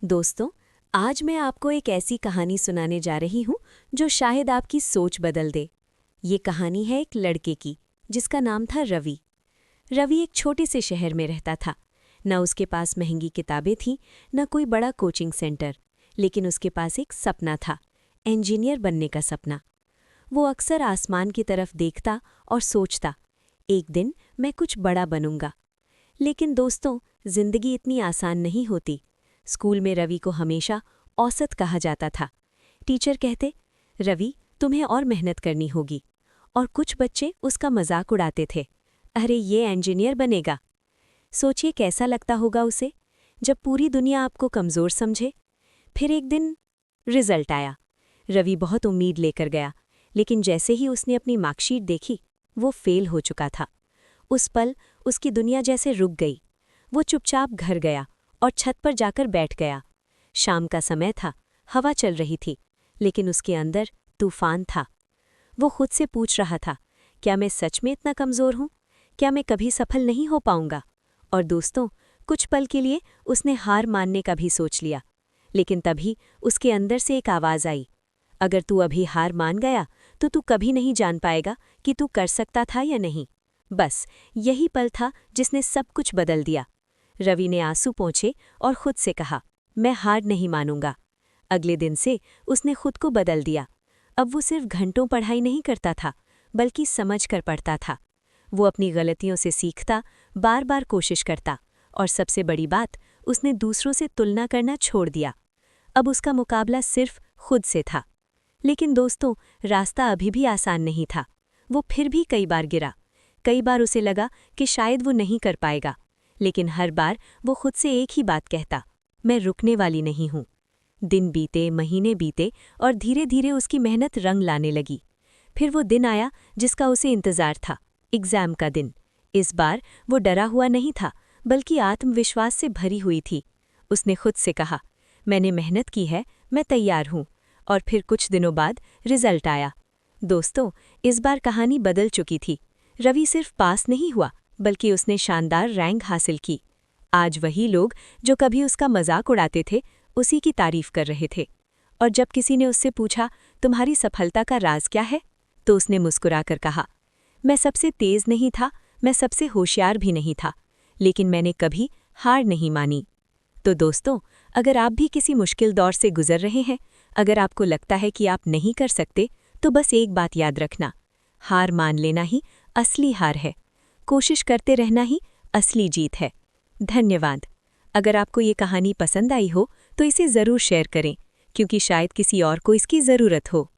दोस्तों, आज मैं आपको एक ऐसी कहानी सुनाने जा रही हूँ जो शायद आपकी सोच बदल दे। ये कहानी है एक लड़के की, जिसका नाम था रवि। रवि एक छोटे से शहर में रहता था। न उसके पास महंगी किताबें थीं, न कोई बड़ा कोचिंग सेंटर, लेकिन उसके पास एक सपना था, इंजीनियर बनने का सपना। वो अक्सर आसमान की तरफ देखता और सोचता, एक दिन मैं कुछ बड़ा बनूंगा। लेकिन दोस्तों, जिंदगी इतनी आसान नहीं होती। स्कूल में रवि को हमेशा औसत कहा जाता था। टीचर कहते, रवि तुम्हें और मेहनत करनी होगी। और कुछ बच्चे उसका मजाक उड़ाते थे, अरे ये इंजीनियर बनेगा। सोचिए कैसा लगता होगा उसे, जब पूरी दुनिया आपको कमज़ोर समझे। फिर एक दिन रिजल्ट आया। रवि बहुत उम्मीद लेकर गया, लेकिन जैसे ही उसने अपनी मार्कशीट देखी, वो फेल हो चुका था। उस पल उसकी दुनिया जैसे रुक गई। वो चुपचाप घर गया और छत पर जाकर बैठ गया। शाम का समय था, हवा चल रही थी, लेकिन उसके अंदर तूफान था। वो खुद से पूछ रहा था, क्या मैं सच में इतना कमज़ोर हूँ? क्या मैं कभी सफल नहीं हो पाऊंगा? और दोस्तों, कुछ पल के लिए उसने हार मानने का भी सोच लिया। लेकिन तभी उसके अंदर से एक आवाज़ आई, अगर तू अभी हार मान गया तो तू कभी नहीं जान पाएगा कि तू कर सकता था या नहीं। बस यही पल था जिसने सब कुछ बदल दिया। रवि ने आंसू पोंछे और खुद से कहा, मैं हार नहीं मानूंगा। अगले दिन से उसने खुद को बदल दिया। अब वो सिर्फ घंटों पढ़ाई नहीं करता था, बल्कि समझ कर पढ़ता था। वो अपनी गलतियों से सीखता, बार बार कोशिश करता, और सबसे बड़ी बात, उसने दूसरों से तुलना करना छोड़ दिया। अब उसका मुकाबला सिर्फ खुद से था। लेकिन दोस्तों, रास्ता अभी भी आसान नहीं था। वो फिर भी कई बार गिरा। कई बार उसे लगा कि शायद वो नहीं कर पाएगा, लेकिन हर बार वो खुद से एक ही बात कहता, मैं रुकने वाली नहीं हूँ। दिन बीते, महीने बीते, और धीरे धीरे उसकी मेहनत रंग लाने लगी। फिर वो दिन आया जिसका उसे इंतज़ार था, एग्ज़ाम का दिन। इस बार वो डरा हुआ नहीं था, बल्कि आत्मविश्वास से भरी हुई थी। उसने खुद से कहा, मैंने मेहनत की है, मैं तैयार हूँ। और फिर कुछ दिनों बाद रिजल्ट आया। दोस्तों, इस बार कहानी बदल चुकी थी। रवि सिर्फ पास नहीं हुआ, बल्कि उसने शानदार रैंक हासिल की। आज वही लोग जो कभी उसका मजाक उड़ाते थे, उसी की तारीफ कर रहे थे। और जब किसी ने उससे पूछा, तुम्हारी सफलता का राज क्या है, तो उसने मुस्कुराकर कहा, मैं सबसे तेज नहीं था, मैं सबसे होशियार भी नहीं था, लेकिन मैंने कभी हार नहीं मानी। तो दोस्तों, अगर आप भी किसी मुश्किल दौर से गुजर रहे हैं, अगर आपको लगता है कि आप नहीं कर सकते, तो बस एक बात याद रखना, हार मान लेना ही असली हार है। कोशिश करते रहना ही असली जीत है। धन्यवाद। अगर आपको ये कहानी पसंद आई हो तो इसे ज़रूर शेयर करें, क्योंकि शायद किसी और को इसकी ज़रूरत हो।